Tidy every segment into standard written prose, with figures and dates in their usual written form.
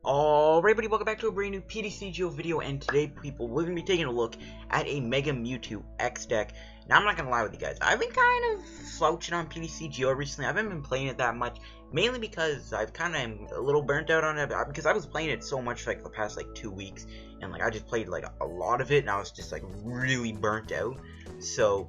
Alright, everybody, welcome back to a brand new PTCGO video, and today, people, we're going to be taking a look at a Mega Mewtwo X Deck. Now, I'm not going to lie with you guys, I've been kind of slouching on PTCGO recently. I haven't been playing it that much, mainly because I've kind of am a little burnt out on it, because I was playing it so much, like, the past, 2 weeks, and, I just played, a lot of it, and I was just, really burnt out, so...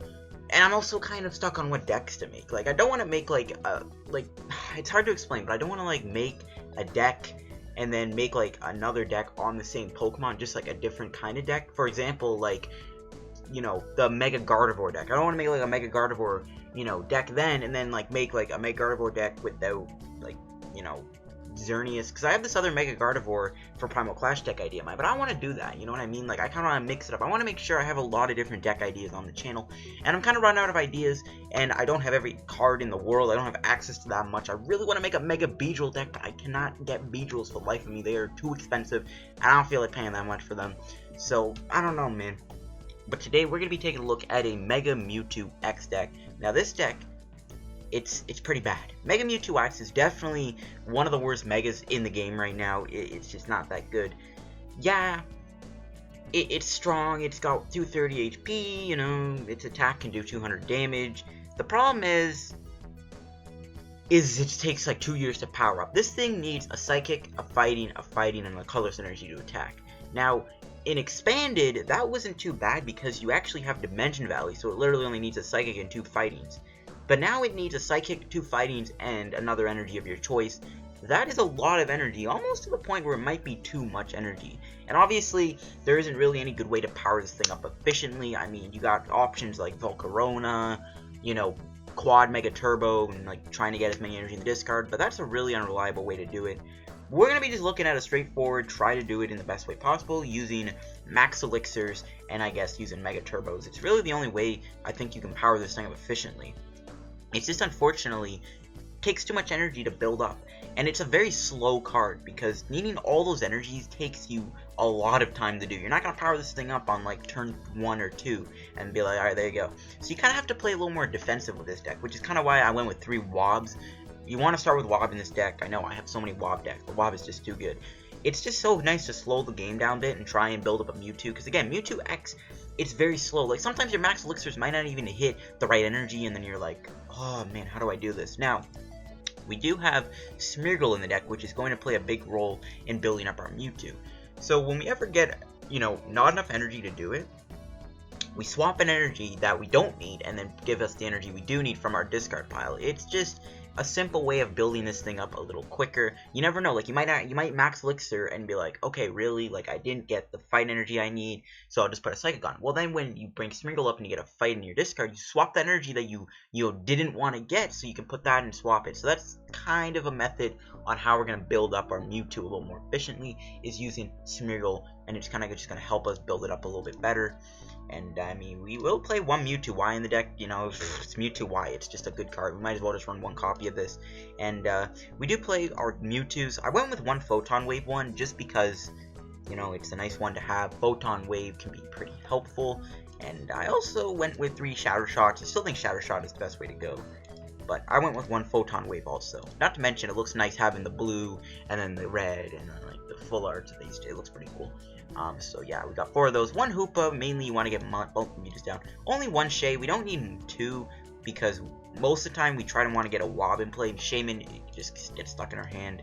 And I'm also kind of stuck on what decks to make. I don't want to make, it's hard to explain, but I don't want to, make a deck and then make, another deck on the same Pokemon, just, a different kind of deck. For example, the Mega Gardevoir deck. I don't want to make, a Mega Gardevoir, deck then, and then, make, a Mega Gardevoir deck without, Xerneas, because I have this other Mega Gardevoir for Primal Clash deck idea, but I don't want to do that, you know what I mean? I kind of want to mix it up. I want to make sure I have a lot of different deck ideas on the channel, and I'm kind of running out of ideas, and I don't have every card in the world. I don't have access to that much. I really want to make a Mega Beedrill deck, but I cannot get Beedrills for the life of me. They are too expensive, and I don't feel like paying that much for them, so I don't know, man. But today, we're going to be taking a look at a Mega Mewtwo X deck. Now, this deck, it's pretty bad. Mega Mewtwo X is definitely one of the worst Megas in the game right now. It's just not that good. Yeah, it's strong. It's got 230 HP, its attack can do 200 damage. The problem is it takes 2 years to power up. This thing needs a Psychic, a Fighting, and a Colorless Energy to attack. Now, in Expanded, that wasn't too bad because you actually have Dimension Valley, so it literally only needs a Psychic and 2 Fightings. But now it needs a Psychic, 2 Fightings, and another energy of your choice. That is a lot of energy, almost to the point where it might be too much energy. And obviously, there isn't really any good way to power this thing up efficiently. I mean, you got options like Volcarona, Quad Mega Turbo, and trying to get as many energy in the discard, but that's a really unreliable way to do it. We're going to be just looking at a straightforward, try to do it in the best way possible, using Max Elixirs, and I guess using Mega Turbos. It's really the only way I think you can power this thing up efficiently. It's just, unfortunately, takes too much energy to build up, and it's a very slow card, because needing all those energies takes you a lot of time to do. You're not going to power this thing up on, turn 1 or 2, and be like, alright, there you go. So you kind of have to play a little more defensive with this deck, which is kind of why I went with 3 Wobs. You want to start with Wob in this deck. I know, I have so many Wob decks, but Wob is just too good. It's just so nice to slow the game down a bit and try and build up a Mewtwo, because again, Mewtwo X, it's very slow. Sometimes your Max Elixirs might not even hit the right energy, and then you're like, oh man, how do I do this? Now, we do have Smeargle in the deck, which is going to play a big role in building up our Mewtwo. So when we ever get, not enough energy to do it, we swap an energy that we don't need, and then give us the energy we do need from our discard pile. It's just a simple way of building this thing up a little quicker. You never know, you might Max Elixir and be like, okay, really, I didn't get the fight energy I need, so I'll just put a Psychic on. Well, then when you bring Smeargle up and you get a fight in your discard, you swap the energy that you didn't want to get, so you can put that and swap it. So that's kind of a method on how we're going to build up our Mewtwo a little more efficiently, is using Smeargle, and it's kind of just going to help us build it up a little bit better. And, I mean, we will play one Mewtwo-Y in the deck, it's Mewtwo-Y, it's just a good card. We might as well just run one copy of this. And, we do play our Mewtwo's. I went with one Photon Wave one, just because, it's a nice one to have. Photon Wave can be pretty helpful. And I also went with 3 Shadow Shots. I still think Shadow Shot is the best way to go. But I went with one Photon Wave also. Not to mention, it looks nice having the blue, and then the red, and then, the full art of these. It looks pretty cool. So yeah, we got 4 of those. 1 Hoopa, mainly you want to get both Mewtwo's down. Only 1 Shay, we don't need 2, because most of the time we try to want to get a Wob in play. Shaymin just gets stuck in our hand.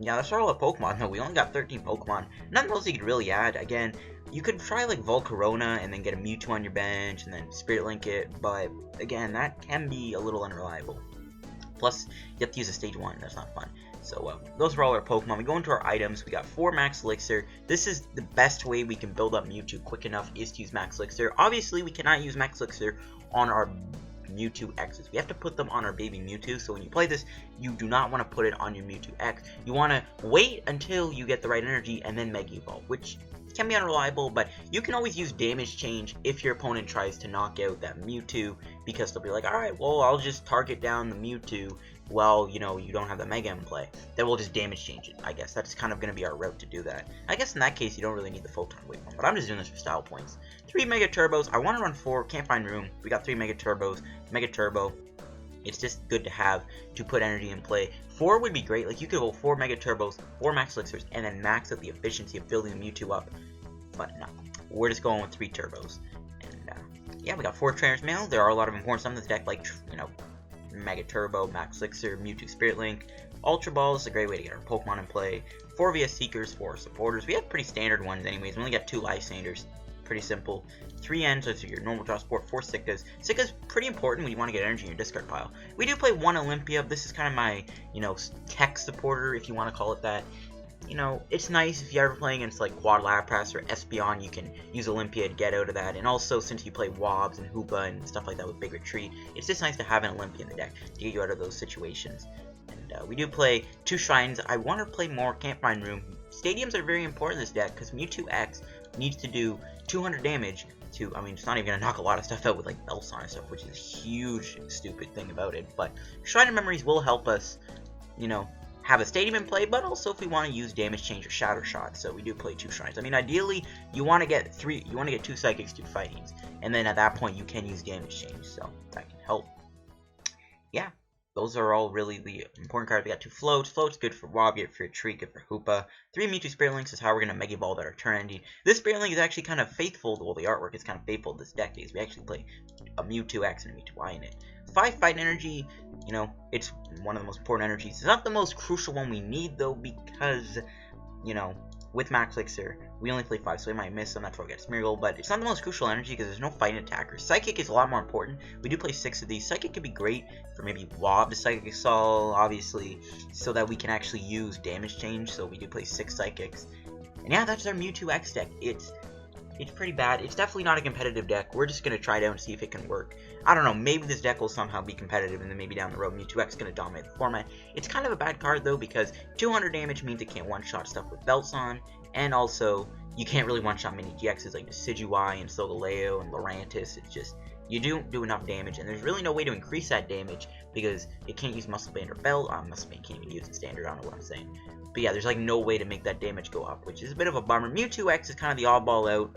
Yeah, that's all our Pokemon though. We only got 13 Pokemon. Nothing else you could really add. Again, you could try Volcarona and then get a Mewtwo on your bench and then Spirit Link it, but again, that can be a little unreliable. Plus, you have to use a stage 1, that's not fun. So, those are all our Pokemon. We go into our items. We got 4 Max Elixir. This is the best way we can build up Mewtwo quick enough, is to use Max Elixir. Obviously, we cannot use Max Elixir on our Mewtwo X's. We have to put them on our baby Mewtwo. So when you play this, you do not want to put it on your Mewtwo X. You want to wait until you get the right energy and then Mega Evolve, which can be unreliable, but you can always use Damage Change if your opponent tries to knock out that Mewtwo, because they'll be like, alright, well, I'll just target down the Mewtwo while, you don't have the Mega in play. Then we'll just Damage Change it, I guess. That's kind of going to be our route to do that. I guess in that case, you don't really need the Photon Wave one, but I'm just doing this for style points. 3 Mega Turbos. I want to run 4, can't find room. We got 3 Mega Turbos, Mega Turbo, It's just good to have to put energy in play. 4 would be great. Like, you could go 4 Mega Turbos, 4 Max Elixirs, and then max out the efficiency of building the Mewtwo up. But no, we're just going with 3 Turbos. And yeah, we got 4 Trainers Mail. There are a lot of important stuff in this deck, like, you know, Mega Turbo, Max Elixir, Mewtwo Spirit Link. Ultra Ball is a great way to get our Pokemon in play. 4 via Seekers, 4 supporters. We have pretty standard ones anyways. We only got 2 Lysandres. Pretty simple. 3 Ns, so your normal draw support, 4 Sickas. Sicka's pretty important when you want to get energy in your discard pile. We do play 1 Olympia. This is kind of my, you know, tech supporter, if you want to call it that. You know, it's nice if you're ever playing against like Quad Lapras or Espeon, you can use Olympia to get out of that. And also, since you play Wobbs and Hoopa and stuff like that with Big Retreat, it's just nice to have an Olympia in the deck to get you out of those situations. And we do play 2 Shrines. I want to play more Campfire Room. Stadiums are very important in this deck because Mewtwo X needs to do 200 damage to, I mean, it's not even going to knock a lot of stuff out with like Belts on and stuff, which is a huge, stupid thing about it. But Shrine of Memories will help us, you know, have a stadium in play, but also if we want to use damage change or shatter shot. So we do play 2 Shrines. I mean, ideally you want to get 2 Psychics, 2 Fightings, and then at that point you can use damage change, so that can help. Yeah, those are all really the important cards. We got 2 Floats. Float's good for Wob, good for Retreat, good for Hoopa. 3 Mewtwo Spirit Links is how we're going to Mega Evolve at our turn ending. This Spirit Link is actually kind of faithful, well, the artwork is kind of faithful to this deck because we actually play a Mewtwo X and a Mewtwo Y in it. 5 Fight Energy, you know, it's one of the most important energies. It's not the most crucial one we need, though, because, you know, with Max Elixir, we only play 5, so we might miss them. That's why we get Smeargle, but it's not the most crucial energy because there's no fighting attackers. Psychic is a lot more important. We do play 6 of these. Psychic could be great for maybe Wob to Psychic Assault, obviously, so that we can actually use damage change, so we do play 6 Psychics. And yeah, that's our Mewtwo X deck. It's pretty bad. It's definitely not a competitive deck. We're just going to try it out and see if it can work. I don't know, maybe this deck will somehow be competitive, and then maybe down the road Mewtwo X is going to dominate the format. It's kind of a bad card, though, because 200 damage means it can't one-shot stuff with Belts on, and also, you can't really one-shot many GXs like Decidueye and Solgaleo and Lurantis. It's just, you don't do enough damage, and there's really no way to increase that damage, because it can't use Muscle Band or Belt. Muscle Band can't even use it standard, I don't know what I'm saying. But yeah, there's like no way to make that damage go up, which is a bit of a bummer. Mewtwo X is kind of the oddball out,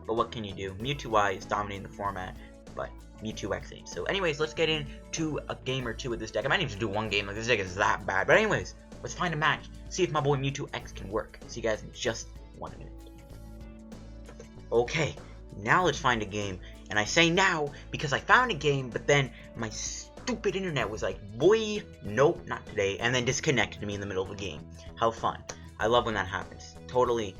but what can you do? Mewtwo Y is dominating the format, but Mewtwo X ain't. So anyways, let's get into a game or 2 with this deck. I might need to do 1 game, like this deck is that bad. But anyways, let's find a match. See if my boy Mewtwo X can work. See you guys in just 1 minute. Okay, now let's find a game. And I say now because I found a game, but then my stupid internet was like, boy, nope, not today, and then disconnected me in the middle of a game. How fun. I love when that happens. Totally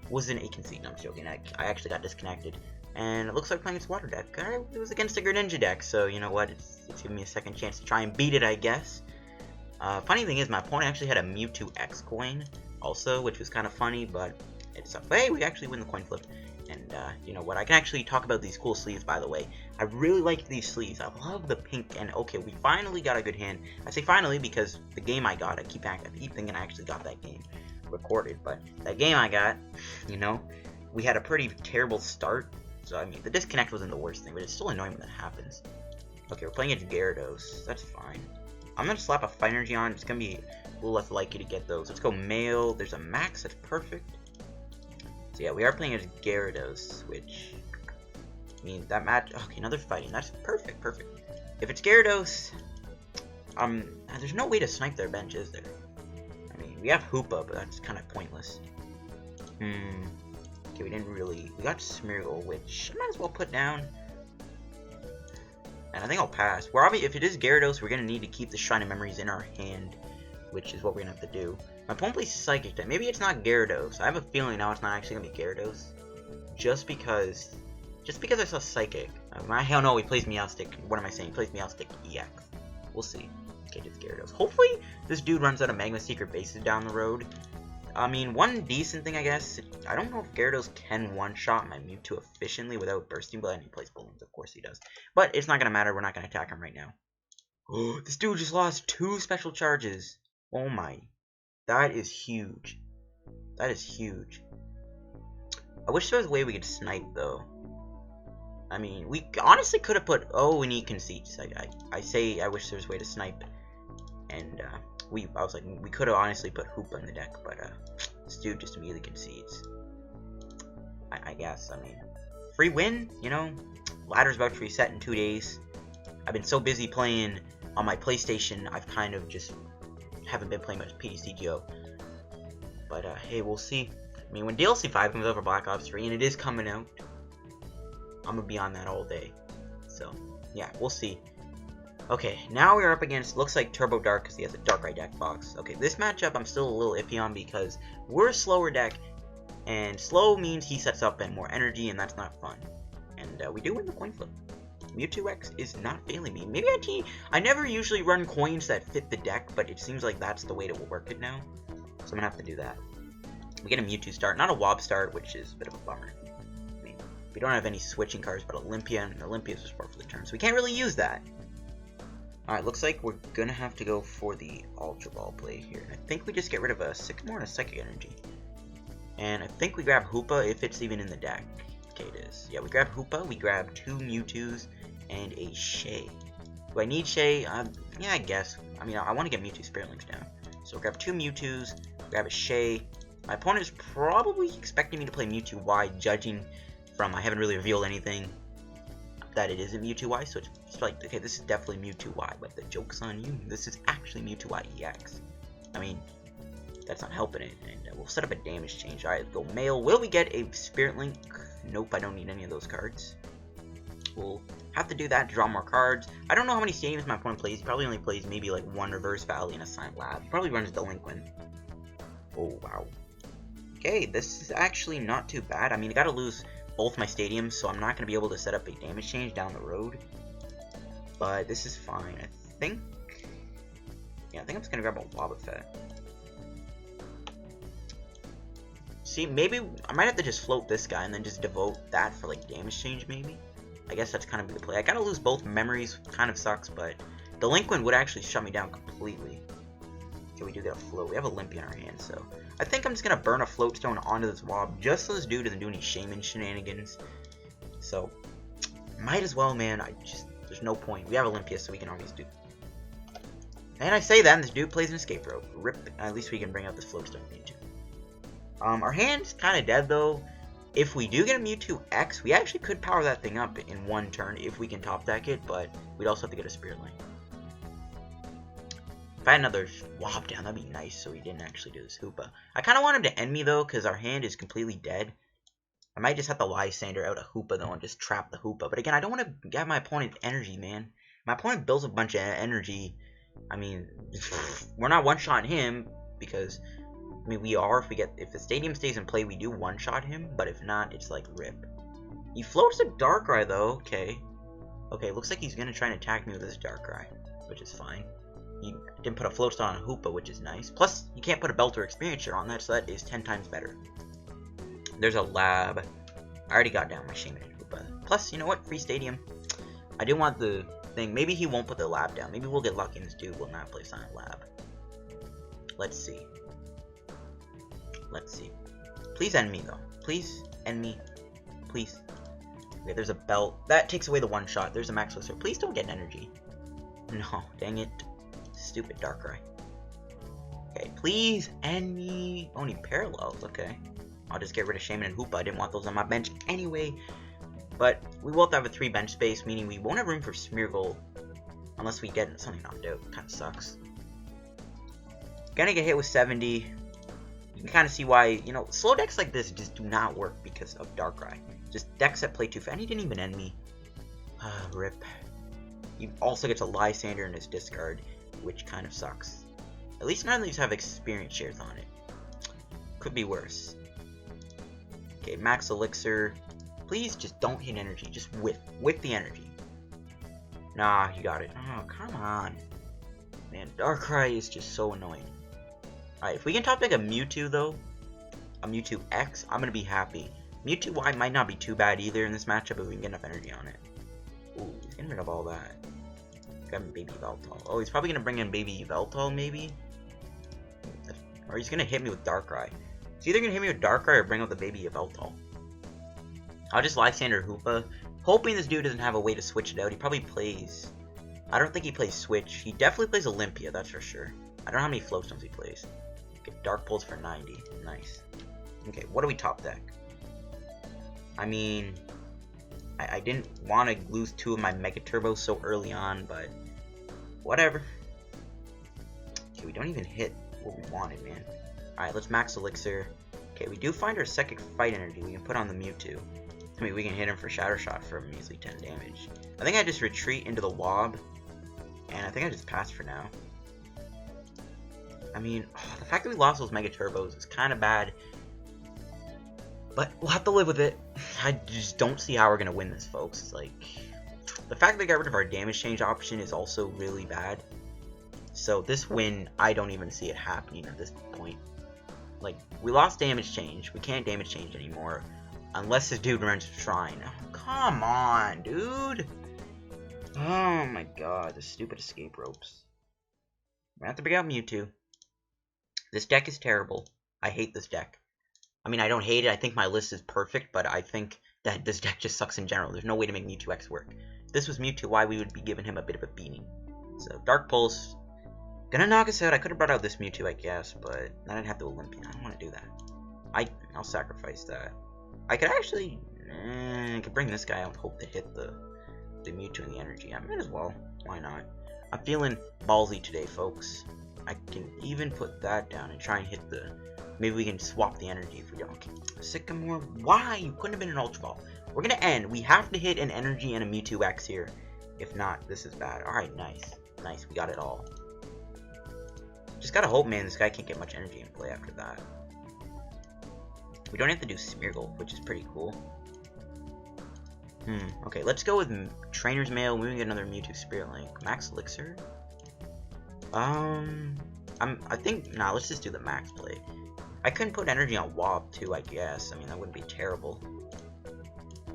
wasn't a conceit. No, I'm joking. I actually got disconnected. And it looks like playing its water deck. It was against a Greninja deck, so you know what? It's giving me a second chance to try and beat it, I guess. Funny thing is, my opponent actually had a Mewtwo X coin also, which was kind of funny, but it's hey, we actually win the coin flip. And you know what? I can actually talk about these cool sleeves, by the way. I really like these sleeves. I love the pink. And okay, we finally got a good hand. I say finally because the game I got, I keep thinking I actually got that game recorded, but that game I got, you know, we had a pretty terrible start. So, I mean, the disconnect wasn't the worst thing, but it's still annoying when that happens. Okay, we're playing against Gyarados. That's fine. I'm going to slap a Fight Energy on. It's going to be a little less likely to get those. Let's go Male. There's a Max. That's perfect. So, yeah, we are playing against Gyarados, which means that match... Okay, another fighting. That's perfect. If it's Gyarados, there's no way to snipe their bench, is there? I mean, we have Hoopa, but that's kind of pointless. Okay, we didn't really... We got Smeargle, which I might as well put down. And I think I'll pass. If it is Gyarados, we're going to need to keep the Shrine of Memories in our hand, which is what we're going to have to do. My opponent plays Psychic type. Maybe it's not Gyarados. I have a feeling now it's not actually going to be Gyarados. Just because I saw Psychic. Hell no, he plays Meowstic. What am I saying? He plays Meowstic EX. We'll see. Okay, it's Gyarados. Hopefully, this dude runs out of Magma Secret bases down the road. I mean, one decent thing, I guess, I don't know if Gyarados can one-shot my Mewtwo efficiently without Bursting Blood, and he plays Balloons, of course he does. But it's not going to matter, we're not going to attack him right now. Oh, this dude just lost 2 special charges. Oh my. That is huge. That is huge. I wish there was a way we could snipe, though. I mean, we honestly could have put... Oh, we need conceits. I wish there was a way to snipe. And, I was like, we could have honestly put Hoopa in the deck, but this dude just immediately concedes. I guess, I mean, free win, you know, ladder's about to reset in 2 days. I've been so busy playing on my PlayStation, I've kind of just haven't been playing much PTCGO. But hey, we'll see. I mean, when DLC 5 comes out for Black Ops 3, and it is coming out, I'm gonna be on that all day. So yeah, we'll see. Okay, now we're up against, looks like Turbo Dark because he has a Darkrai deck box. Okay, this matchup I'm still a little iffy on because we're a slower deck, and slow means he sets up and more energy, and that's not fun. And we do win the coin flip. Mewtwo X is not failing me. Maybe I never usually run coins that fit the deck, but it seems like that's the way to work it now. So I'm gonna have to do that. We get a Mewtwo start, not a Wob start, which is a bit of a bummer. I mean, we don't have any switching cards, but Olympia, and Olympia's support for the turn, so we can't really use that. Alright, looks like we're gonna have to go for the Ultra Ball play here. I think we just get rid of a Sycamore and a Psychic Energy. And I think we grab Hoopa if it's even in the deck. Okay, it is. Yeah, we grab Hoopa, we grab 2 Mewtwo's, and a Shay. Do I need Shay? Yeah, I guess. I mean, I want to get Mewtwo Spirit Links down. So grab 2 Mewtwo's, grab a Shay. My opponent is probably expecting me to play Mewtwo Y, judging from I haven't really revealed anything that it isn't Mewtwo Y, so it's like, okay, this is definitely Mewtwo Y, but the joke's on you. This is actually Mewtwo Y EX. I mean, that's not helping it, and we'll set up a damage change. Alright, go Mail. Will we get a Spirit Link? Nope, I don't need any of those cards. We'll have to do that to draw more cards. I don't know how many stadiums my opponent plays. He probably only plays maybe like 1 Reverse Valley and a Silent Lab. He probably runs Delinquent. Oh, wow. Okay, this is actually not too bad. I mean, I gotta lose both my stadiums, so I'm not going to be able to set up a damage change down the road. But this is fine. I think I'm just going to grab a Wobbuffet. See, maybe I might have to just float this guy and then just devote that for like damage change maybe. I guess that's kind of the play. I got to lose both memories, kind of sucks, but Delinquent would actually shut me down completely. Okay, we do get a float. We have Olympia in our hand, so I think I'm just going to burn a float stone onto this Wob just so this dude doesn't do any Shaymin shenanigans. So, might as well, man. There's no point. We have Olympia, so we can always do. And I say that, and this dude plays an escape rope. Rip. At least we can bring out this float stone if we need to. Our hand's kind of dead, though. If we do get a Mewtwo X, we actually could power that thing up in 1 turn if we can top deck it, but we'd also have to get a Spirit Link. If I had another Wob down, that'd be nice, so he didn't actually do this Hoopa. I kind of want him to end me, though, because our hand is completely dead. I might just have to Lysandre out a Hoopa, though, and just trap the Hoopa. But again, I don't want to get my opponent energy, man. My opponent builds a bunch of energy. I mean, we're not one-shotting him, because, I mean, we are. If the stadium stays in play, we do one-shot him, but if not, it's like rip. He floats a Darkrai, though. Okay. Okay, looks like he's going to try and attack me with this Darkrai, which is fine. He didn't put a float stone on a Hoopa, which is nice. Plus, you can't put a Belt or Experience Share on that, so that is 10 times better. There's a Lab. I already got down my Shaymin and Hoopa. Plus, you know what? Free Stadium. I do want the thing. Maybe he won't put the Lab down. Maybe we'll get lucky and this dude will not play Silent Lab. Let's see. Let's see. Please end me, though. Please end me. Please. Okay, there's a Belt. That takes away the one-shot. There's a Max Elixir. Please don't get energy. No, dang it. Stupid Darkrai. Okay, please end me. Only parallels, okay. I'll just get rid of Shaymin and Hoopa. I didn't want those on my bench anyway. But we both have a 3 bench space, meaning we won't have room for Smeargle unless we get something knocked out. Kind of sucks. Gonna get hit with 70. You can kind of see why, you know, slow decks like this just do not work because of Darkrai. Just decks that play too fast. And he didn't even end me. Rip. He also gets a Lysandre in his discard, which kind of sucks. At least none of these have experience shares on it. Could be worse. Okay, Max Elixir. Please just don't hit energy. Just whip the energy. Nah, you got it. Oh, come on. Man, Darkrai is just so annoying. Alright, if we can top deck a Mewtwo, though, a Mewtwo X, I'm going to be happy. Mewtwo Y might not be too bad either in this matchup if we can get enough energy on it. Ooh, he's getting rid of all that. Got Baby Yveltal. Oh, he's probably going to bring in Baby Yveltal, maybe? Or he's going to hit me with Darkrai. He's either going to hit me with Darkrai or bring out the Baby Yveltal. I'll just Lysandre Hoopa, hoping this dude doesn't have a way to switch it out. He probably plays... I don't think he plays Switch. He definitely plays Olympia, that's for sure. I don't know how many float stones he plays. Get Dark Pulse for 90. Nice. Okay, what do we top deck? I mean... I didn't want to lose 2 of my Mega Turbos so early on, but whatever. Okay, we don't even hit what we wanted, man. Alright, let's Max Elixir. Okay, we do find our Psychic Fight energy we can put on the Mewtwo. I mean, we can hit him for Shadow Shot for a measly 10 damage. I think I just retreat into the Wob, and I think I just pass for now. I mean, the fact that we lost those Mega Turbos is kind of bad, but we'll have to live with it. I just don't see how we're going to win this, folks. Like, the fact that we got rid of our damage change option is also really bad. So this win, I don't even see it happening at this point. Like, we lost damage change. We can't damage change anymore. Unless this dude runs Shrine. Oh, come on, dude. Oh my god, the stupid escape ropes. We have to bring out Mewtwo. This deck is terrible. I hate this deck. I mean, I don't hate it. I think my list is perfect, but I think that this deck just sucks in general. There's no way to make Mewtwo X work. If this was Mewtwo, why we would be giving him a bit of a beating. So, Dark Pulse. Gonna knock us out. I could have brought out this Mewtwo, I guess, but then I'd have to Olympia. I don't want to do that. I'll sacrifice that. I could actually... I could bring this guy out and hope to hit the Mewtwo and the energy. I might as well. Why not? I'm feeling ballsy today, folks. I can even put that down and try and hit the... Maybe we can swap the energy if we don't. Okay. Sycamore, why? You couldn't have been an Ultra Ball. We're gonna end. We have to hit an energy and a Mewtwo X here. If not, this is bad. Alright, nice. Nice, we got it all. Just gotta hope, man, this guy can't get much energy in play after that. We don't have to do Smeargle, which is pretty cool. Okay, let's go with Trainer's Mail. We can get another Mewtwo Spirit Link. Max Elixir? I think, nah, let's just do the Max play. I couldn't put energy on Wob, too, I guess. I mean, that wouldn't be terrible.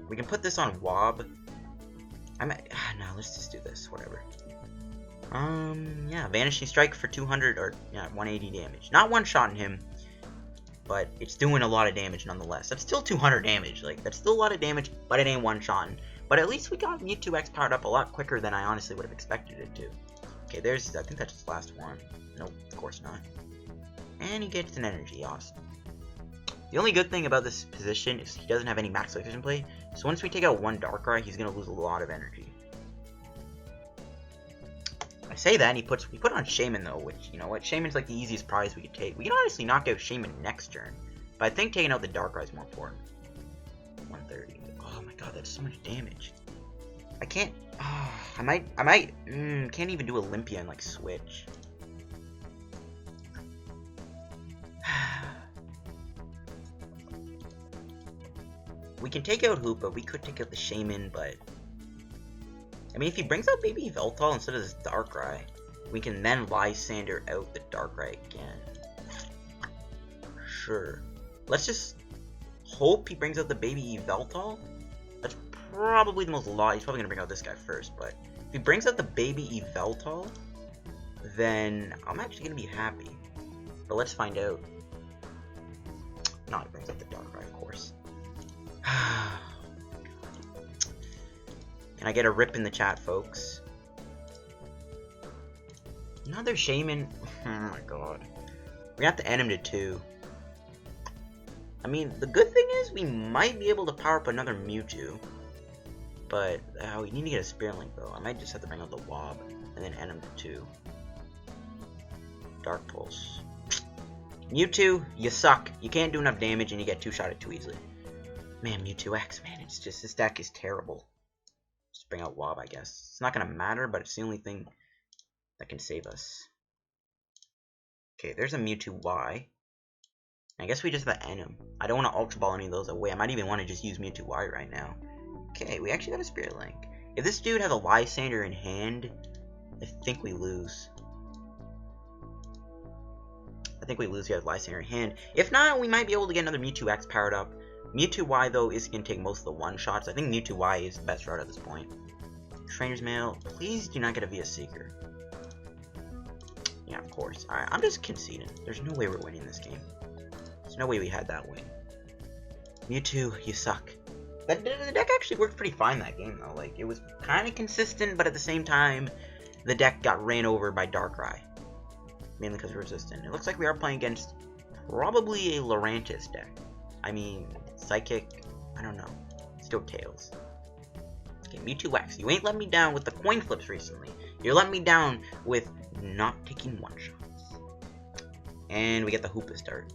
We can put this on Wob. No, let's just do this, whatever. Yeah, Vanishing Strike for 200, or, yeah, 180 damage. Not one-shotting him, but it's doing a lot of damage nonetheless. That's still 200 damage, like, that's still a lot of damage, but it ain't one-shotting. But at least we got Mewtwo X powered up a lot quicker than I honestly would have expected it to. Okay, there's, I think that's his last one. Nope, of course not. And he gets an energy, awesome. The only good thing about this position is he doesn't have any Max Elixir in play, so once we take out one Darkrai, he's going to lose a lot of energy. I say that, and he put on Shaymin though, which, you know what, Shaymin's like the easiest prize we could take. We can honestly knock out Shaymin next turn, but I think taking out the Darkrai is more important. 130. Oh my god, that's so much damage. I can't. I might. Can't even do Olympia and like switch. We can take out Hoopa. We could take out the Shaymin, but I mean, if he brings out Baby Veltal instead of this Darkrai, we can then Lysandre out the Darkrai again. Sure. Let's just hope he brings out the Baby Veltal. That's probably the most He's probably gonna bring out this guy first, but if he brings out the Baby Veltal, then I'm actually gonna be happy. But let's find out. No, he brings out the Darkrai, of course. Can I get a rip in the chat, folks? Another Shaymin. Oh my god. We're gonna have to end him to 2. I mean, the good thing is we might be able to power up another Mewtwo. But we need to get a Spirit Link though. I might just have to bring out the Wob and then end him to 2. Dark Pulse. Mewtwo, you suck. You can't do enough damage and you get 2-shotted too easily. Man, Mewtwo X, man, it's just, this deck is terrible. Just bring out Wob, I guess. It's not gonna matter, but it's the only thing that can save us. Okay, there's a Mewtwo Y. I guess we just have to end him. I don't want to Ultra Ball any of those away. I might even want to just use Mewtwo Y right now. Okay, we actually got a Spirit Link. If this dude has a Lysandre in hand, I think we lose. I think we lose. He has Lysandre in hand. If not, we might be able to get another Mewtwo X powered up. Mewtwo Y, though, is going to take most of the one-shots. I think Mewtwo Y is the best route at this point. Trainer's Mail. Please do not get a VS Seeker. Yeah, of course. Alright, I'm just conceding. There's no way we're winning this game. There's no way we had that win. Mewtwo, you suck. The deck actually worked pretty fine that game, though. Like, it was kind of consistent, but at the same time, the deck got ran over by Darkrai. Mainly because we're resistant. It looks like we are playing against probably a Lurantis deck. I mean, Psychic, I don't know. Still Tails. Okay, Mewtwo X, you ain't let me down with the coin flips recently. You're letting me down with not taking one-shots. And we get the Hoopa start.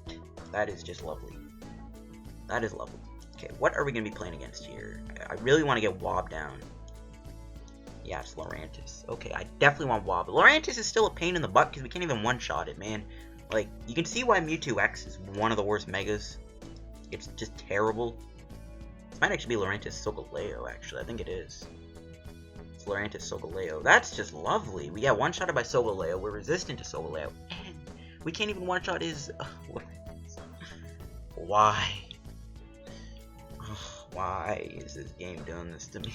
That is just lovely. That is lovely. Okay, what are we going to be playing against here? I really want to get Wob down. Yeah, it's Lurantis. Okay, I definitely want Wob. Lurantis is still a pain in the butt because we can't even one-shot it, man. Like, you can see why Mewtwo X is one of the worst megas. It's just terrible. This might actually be Lurantis Solgaleo, actually. I think it is. It's Lurantis Solgaleo. That's just lovely. We got one-shotted by Solgaleo. We're resistant to Solgaleo. And we can't even one-shot his... Why? Why is this game doing this to me?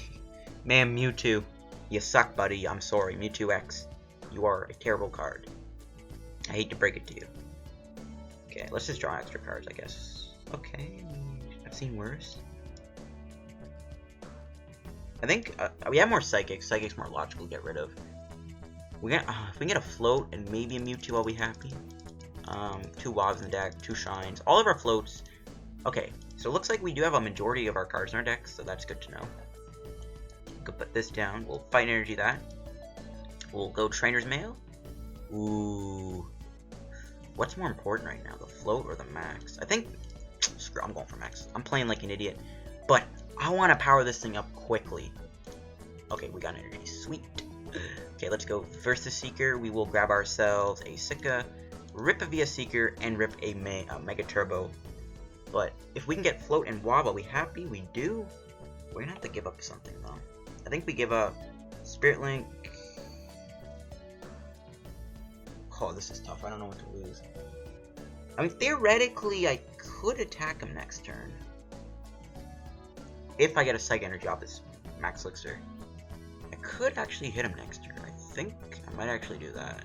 Man, Mewtwo. You suck, buddy. I'm sorry. Mewtwo X. You are a terrible card. I hate to break it to you. Okay, let's just draw extra cards, I guess. Okay, I've seen worse. I think we have more Psychics. Psychics more logical to get rid of. We got if we can get a float and maybe a Mewtwo, I'll be happy. 2 Wobs in the deck, 2 Shines. All of our floats. Okay, so it looks like we do have a majority of our cards in our deck, so that's good to know. We'll put this down. We'll Fight Energy that. We'll go Trainer's Mail. Ooh. What's more important right now, the float or the max? I think, screw, I'm going for max. I'm playing like an idiot, but I want to power this thing up quickly. Okay, we got energy, sweet. Okay, let's go. First the Seeker, we will grab ourselves a Sika, rip a Via Seeker, and rip a Mega Turbo. But if we can get float and Wob, are we happy? We do. We're gonna have to give up something though. I think we give up Spirit Link. Oh, this is tough. I don't know what to lose. I mean, theoretically, I could attack him next turn. If I get a Psych Energy off this Max Elixir. I could actually hit him next turn. I think I might actually do that.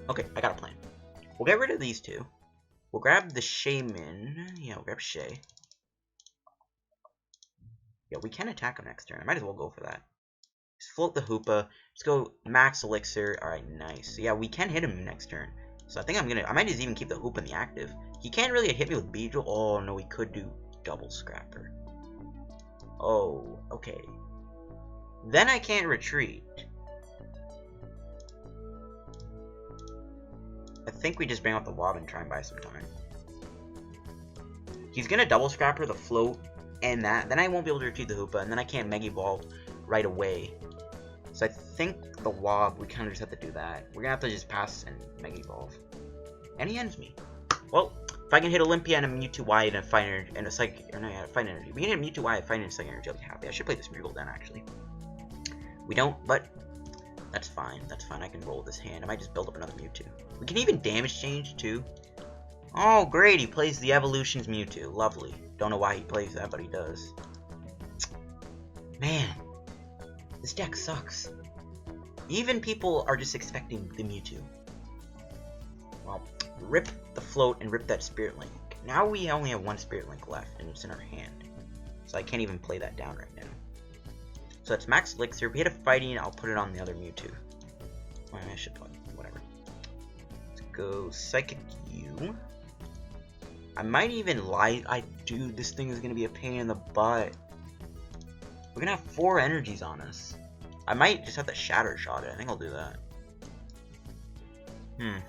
Okay, I got a plan. We'll get rid of these two. We'll grab the Shaymin. Yeah, we'll grab Shay. Yeah, we can attack him next turn. I might as well go for that. Just float the Hoopa. Let's go Max Elixir. Alright, nice. So yeah, we can hit him next turn. So I think I might just even keep the Hoopa in the active. He can't really hit me with Beedrill. Oh no, he could do double Scrapper. Oh, okay. Then I can't retreat. I think we just bring out the Wob and try and buy some time. He's gonna double Scrapper the float and that. Then I won't be able to retreat the Hoopa, and then I can't Mega Evolve right away. So I think the Wob, we kind of just have to do that. We're gonna have to just pass and Mega Evolve. And he ends me. Well, if I can hit Olympia and a Mewtwo-Y and a Fight Energy and a Psychic, or no, yeah, Fight Energy. We can hit Mewtwo-Y and Fight and Psychic Energy, I'll be happy. I should play this Smeargle then, actually. We don't, but that's fine. That's fine. I can roll this hand. I might just build up another Mewtwo. We can even damage change too. Oh, great! He plays the Evolutions Mewtwo. Lovely. Don't know why he plays that, but he does. Man, this deck sucks. Even people are just expecting the Mewtwo. Well, rip the float and rip that Spirit Link. Now we only have 1 Spirit Link left, and it's in our hand. So I can't even play that down right now. So that's Max Elixir. If we hit a Fighting, I'll put it on the other Mewtwo. Well, I should put whatever. Let's go Psychic U. I might even lie. Dude, this thing is gonna be a pain in the butt. We're gonna have 4 energies on us. I might just have to Shatter Shot it. I think I'll do that. I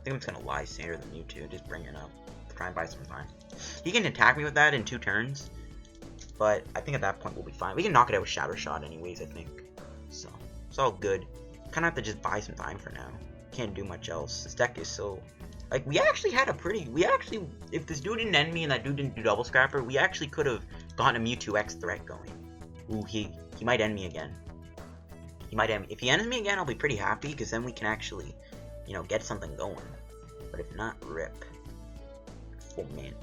think I'm just gonna Lysandre the Mewtwo. Just bring it up. Try and buy some time. He can attack me with that in 2 turns. But I think at that point we'll be fine. We can knock it out with Shatter Shot anyways, I think. So, it's all good. Kind of have to just buy some time for now. Can't do much else. This deck is so... Like, we actually had a pretty... If this dude didn't end me and that dude didn't do Double Scrapper, we actually could have gotten a Mewtwo X threat going. Ooh, he might end me again. He might end me. If he ends me again, I'll be pretty happy, because then we can actually, you know, get something going. But if not, rip. Full mint.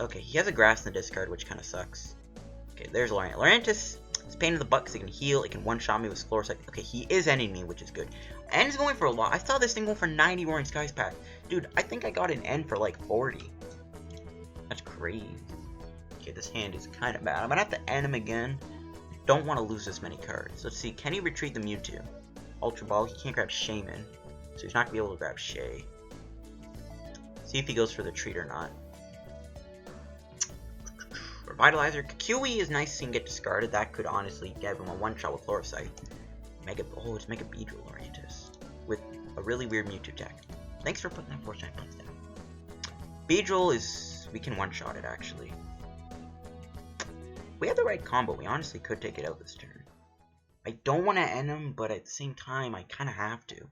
Okay, he has a Grass in the discard, which kind of sucks. Okay, there's Lurantis. Lurantis is a pain in the butt because it can heal, it can one-shot me with Floor Psychic. Okay, he is ending me, which is good. And he's going for a lot. I saw this thing go for 90 Roaring Skies pack. Dude, I think I got an end for like 40. That's crazy. Okay, this hand is kind of bad. I'm gonna have to end him again. Don't want to lose this many cards. Let's see, can he retreat the Mewtwo? Ultra Ball, he can't grab Shaymin, so he's not gonna be able to grab Shay. See if he goes for the treat or not. Vitalizer. QE is nice and get discarded. That could honestly give him a one-shot with Pluralsight. It's Mega Beedrill Orientus with a really weird Mewtwo tech. Thanks for putting that 4-shine points down. Beedrill is... we can one-shot it, actually. If we have the right combo, we honestly could take it out this turn. I don't want to end him, but at the same time, I kind of have to.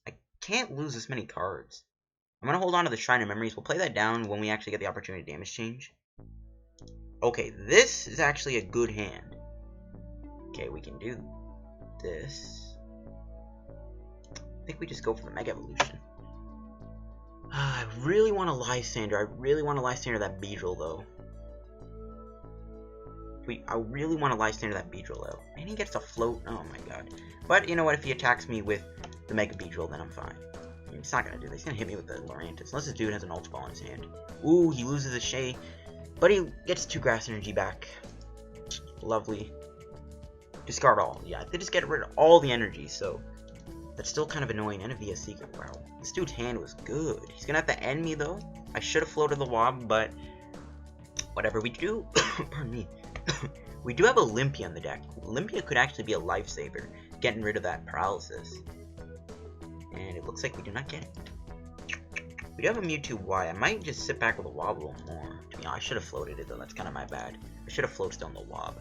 I can't lose this many cards. I'm going to hold on to the Shrine of Memories. We'll play that down when we actually get the opportunity to damage change. Okay, this is actually a good hand. Okay, we can do this. I think we just go for the Mega Evolution. I really want a Lysandre. I really want to Lysandre that Beedrill, though. I really want to Lysandre that Beedrill out. And he gets a float. Oh my god. But you know what? If he attacks me with the Mega Beedrill, then I'm fine. I mean, it's not going to do that. He's going to hit me with the Lurantis. Unless this dude has an Ultra Ball in his hand. Ooh, he loses a Shay. But he gets 2 Grass Energy back. Lovely. Discard all. Yeah, they just get rid of all the energy, so... that's still kind of annoying. And a VS Seeker. Wow. This dude's hand was good. He's going to have to end me, though. I should have floated the Wob, but... whatever we do... pardon me. We do have Olympia in the deck. Olympia could actually be a lifesaver, getting rid of that paralysis. And it looks like we do not get it. We do have a Mewtwo Y. I might just sit back with a Wob a little more. I should have floated it though, that's kind of my bad. I should have floated down the Wob.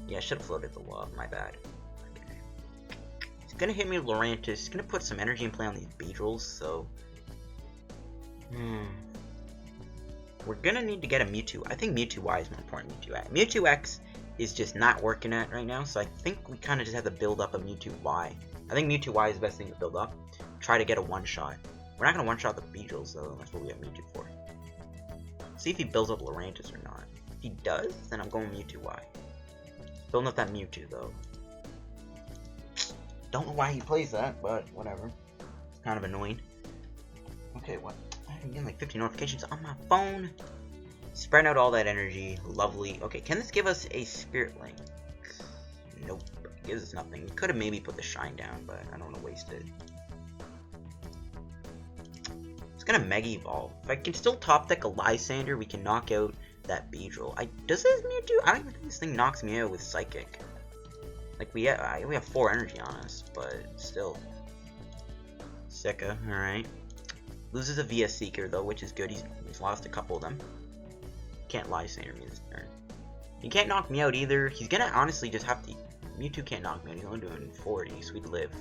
Yeah, I should have floated the Wob, my bad. Okay. He's gonna hit me with Lurantis. He's gonna put some energy in play on these Beedrills, so... we're gonna need to get a Mewtwo. I think Mewtwo Y is more important than Mewtwo X. Mewtwo X is just not working at right now, so I think we kind of just have to build up a Mewtwo Y. I think Mewtwo Y is the best thing to build up. Try to get a one-shot. We're not gonna one-shot the Beedrills, though. That's what we have Mewtwo for. See if he builds up Lurantis or not. If he does, then I'm going Mewtwo Y. Building up that Mewtwo, though. Don't know why he plays that, but whatever. It's kind of annoying. Okay, what? I'm getting like 50 notifications on my phone. Spreading out all that energy. Lovely. Okay, can this give us a Spirit Link? Nope. It gives us nothing. Could have maybe put the Shine down, but I don't want to waste it. It's gonna Mega Evolve. If I can still top deck a Lysandre, we can knock out that Beedrill. Does this Mewtwo? I don't even think this thing knocks me out with Psychic. Like, we have 4 energy on us, but still. Sicka, alright. Loses a VS Seeker, though, which is good. He's lost a couple of them. Can't Lysandre me this turn. He can't knock me out either. He's gonna honestly just have to... Mewtwo can't knock me out. He's only doing 40, so we'd live.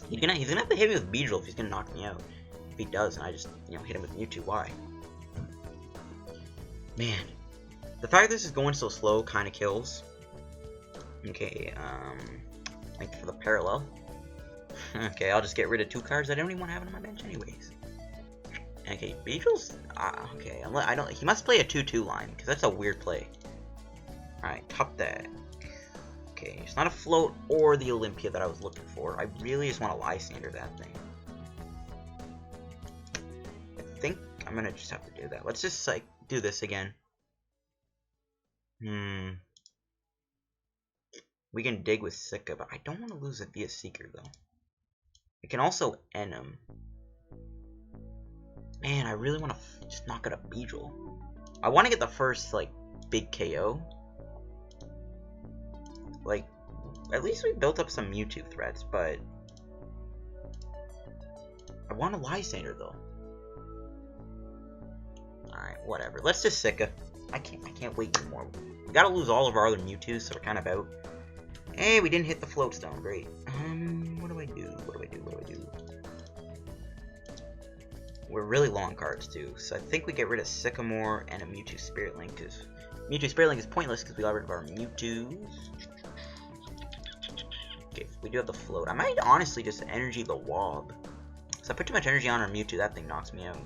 He's gonna have to hit me with Beedrill if he's gonna knock me out. If he does, and I just, hit him with Mewtwo Y. Man. The fact that this is going so slow kind of kills. Okay, thank you for the parallel. Okay, I'll just get rid of 2 cards that I don't even want to have on my bench anyways. Okay, Beedrill's... okay, he must play a 2-2 line, because that's a weird play. Alright, top that. Okay, it's not a float or the Olympia that I was looking for. I really just want to Lysandre that thing. I think I'm gonna just have to do that. Let's just, like, do this again. We can dig with Sicka, but I don't want to lose it via Seeker, though. I can also end him. Man, I really want to just knock out a Beedrill. I want to get the first, like, big KO. Like, at least we built up some Mewtwo threats, but... I want a Lysandre, though. Alright, whatever. Let's just Sicka. I can't wait anymore. We gotta lose all of our other Mewtwo's, so we're kind of out. Hey, we didn't hit the float stone. Great. What do I do? We're really low on cards, too. So I think we get rid of Sycamore and a Mewtwo Spirit Link, because Mewtwo Spirit Link is pointless because we got rid of our Mewtwo's. Okay, we do have the float. I might honestly just energy the Wob. So I put too much energy on our Mewtwo, that thing knocks me out.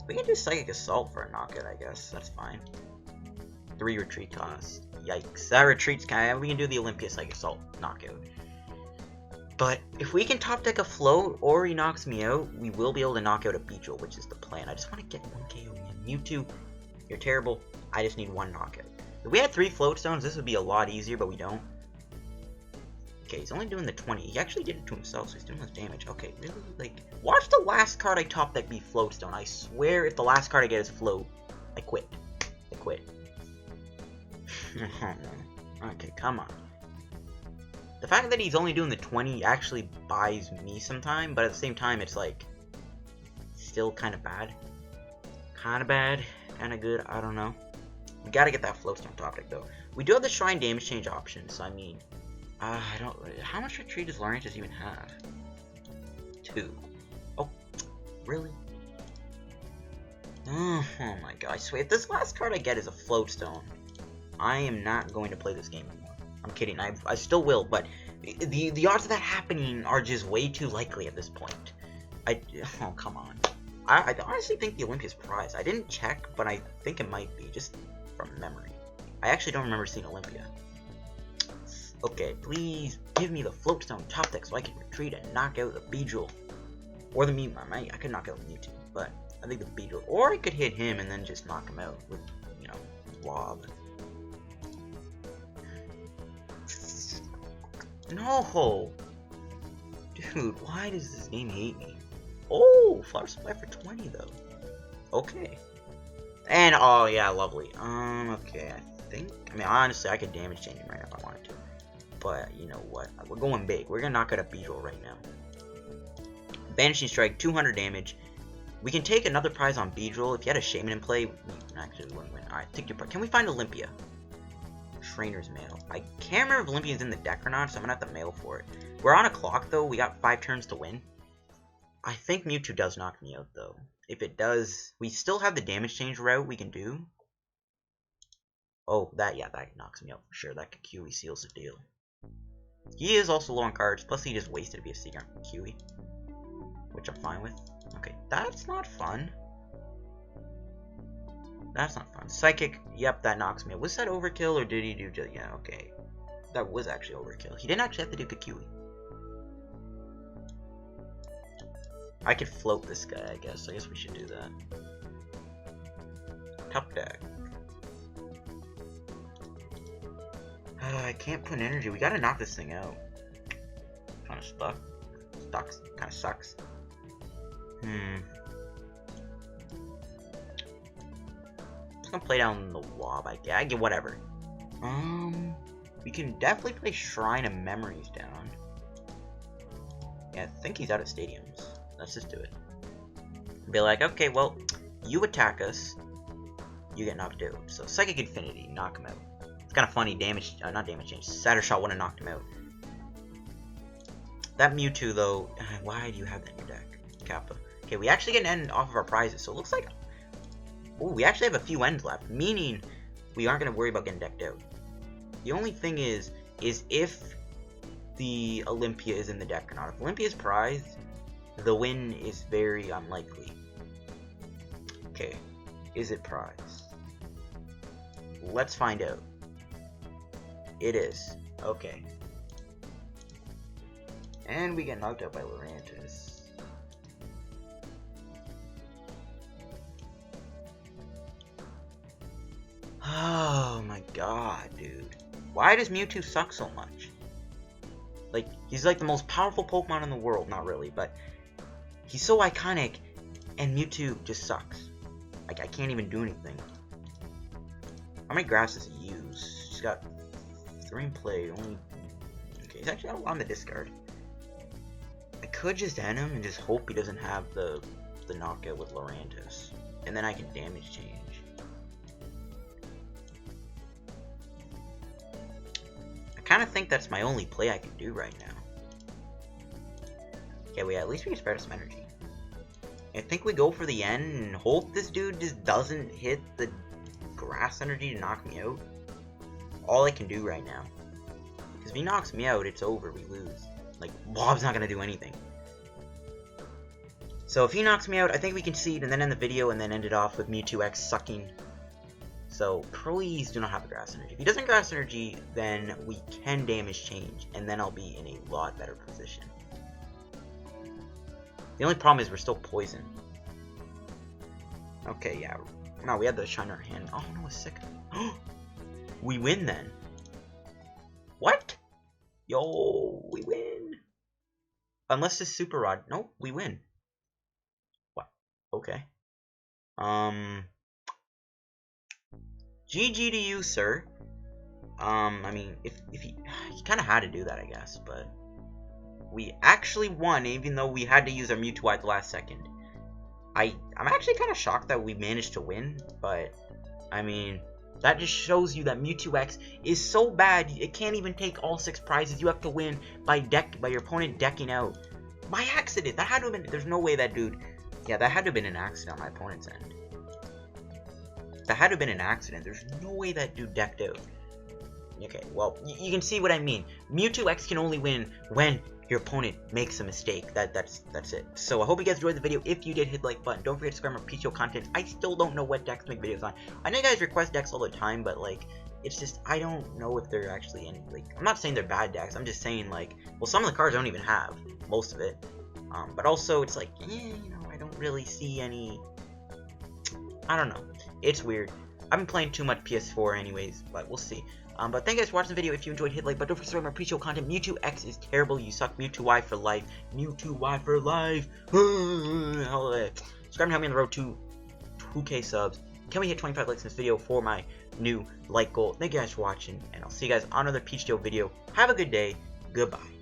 We can do Psychic Assault for a knockout, I guess. That's fine. 3 retreat costs. Yikes. That retreat's kind of... we can do the Olympia Psychic Assault knockout. But if we can top deck a float or he knocks me out, we will be able to knock out a Beedrill, which is the plan. I just want to get 1 KO in. Mewtwo, you're terrible. I just need 1 knockout. If we had 3 float stones, this would be a lot easier, but we don't. Okay, he's only doing the 20. He actually did it to himself, so he's doing less damage. Okay, really? Like, watch the last card I top deck be float stone. I swear if the last card I get is float, I quit. quit. Okay, come on. The fact that he's only doing the 20 actually buys me some time, but at the same time, it's like still kind of bad. Kind of bad, kind of good. I don't know. We gotta get that Floatstone top deck though. We do have the Shrine damage change option, so I mean, I don't. How much retreat does Laurentis even have? 2. Oh, really? Oh my god! I swear, if this last card I get is a Floatstone, I am not going to play this game anymore. I'm kidding. I still will, but the odds of that happening are just way too likely at this point. Oh, come on. I honestly think the Olympia's prize. I didn't check, but I think it might be, just from memory. I actually don't remember seeing Olympia. Okay, please give me the Floatstone top deck so I can retreat and knock out the Beedrill. Or the Mewtwo. I could knock out the Mewtwo, but I think the Beedrill. Or I could hit him and then just knock him out with, you know, Wob. No! Dude, why does this game hate me? Oh, Flower Supply for 20 though. Okay. And, oh yeah, lovely. Okay, I mean, honestly, I could damage change him right now if I wanted to. But, you know what? We're going big. We're gonna knock out a Beedrill right now. Banishing Strike, 200 damage. We can take another prize on Beedrill. If you had a Shaymin in play, actually we wouldn't win. Alright, take your prize. Can we find Olympia? Trainer's Mail. I can't remember if Olympia's in the deck or not, so I'm gonna have to mail for it. We're on a clock though. We got 5 turns to win. I think Mewtwo does knock me out though. If it does, we still have the damage change route we can do. Oh, that knocks me out for sure. That Kiwi seals the deal. He is also low on cards, plus he just wasted to be a Seeker Kiwi, which I'm fine with. Okay, that's not fun. That's not fun. Psychic, yep, that knocks me out. Was that overkill, or did he do just... Yeah, okay. That was actually overkill. He didn't actually have to do Kiwi. I could float this guy, I guess. I guess we should do that. Top deck. I can't put energy. We gotta knock this thing out. Kinda stuck. Kinda sucks. I'm just gonna play down the Wob. I get whatever. We can definitely play Shrine of Memories down. Yeah, I think he's out of stadiums. Let's just do it. Be like, okay, well, you attack us, you get knocked out. So Psychic Infinity, knock him out. It's kind of funny, not damage change. Satyr Shot wouldn't have knocked him out. That Mewtwo, though, why do you have that in your deck? Kappa. Okay, we actually get an end off of our prizes, so it looks like... Oh, we actually have a few ends left, meaning we aren't going to worry about getting decked out. The only thing is if the Olympia is in the deck or not. If Olympia's prized, the win is very unlikely. Okay, is it prized? Let's find out. It is. Okay. And we get knocked out by Lurantis. Oh my god, dude. Why does Mewtwo suck so much? Like, he's like the most powerful Pokemon in the world. Not really, but he's so iconic, and Mewtwo just sucks. Like, I can't even do anything. How many grass does he use? He's got 3 in play, only... Okay, he's actually on the discard. I could just end him and just hope he doesn't have the knockout with Lurantis. And then I can damage change. I kind of think that's my only play I can do right now. Okay, wait, at least we can spare some energy. I think we go for the end and hope this dude just doesn't hit the grass energy to knock me out. All I can do right now. Because if he knocks me out, it's over, we lose. Like, Bob's not going to do anything. So if he knocks me out, I think we concede and then end the video and then end it off with Mewtwo-X sucking. So please do not have a grass energy. If he doesn't grass energy, then we can damage change, and then I'll be in a lot better position. The only problem is we're still poisoned. Okay, yeah. No, we had the shine in our hand. Oh no, it's sick. We win then. What? Yo, we win. Unless it's Super Rod. Nope, we win. What? Okay. GG to you, sir. I mean, if he kind of had to do that, I guess, but we actually won, even though we had to use our Mewtwo at the last second. I'm actually kind of shocked that we managed to win, but I mean, that just shows you that Mewtwo X is so bad it can't even take all 6 prizes. You have to win by your opponent decking out by accident. That had to have been. There's no way that dude. Yeah, that had to have been an accident on my opponent's end. That had to have been an accident. There's no way that dude decked out. Okay, well, you can see what I mean. Mewtwo X can only win when your opponent makes a mistake. That's it. So I hope you guys enjoyed the video. If you did, hit the like button. Don't forget to subscribe for PTCGO content. I still don't know what decks to make videos on. I know you guys request decks all the time, but like, it's just, I don't know if they're actually any, like, I'm not saying they're bad decks. I'm just saying, like, well, some of the cards I don't even have. Most of it. But also, it's like, you know, I don't really see any, I don't know. It's weird. I've been playing too much PS4 anyways, but we'll see. But thank you guys for watching the video. If you enjoyed, hit like, but don't forget to subscribe for more PTCGO content. Mewtwo X is terrible. You suck. Mewtwo Y for life. Mewtwo Y for life. Subscribe and help me on the road to 2K subs. Can we hit 25 likes in this video for my new like goal? Thank you guys for watching, and I'll see you guys on another PTCGO video. Have a good day. Goodbye.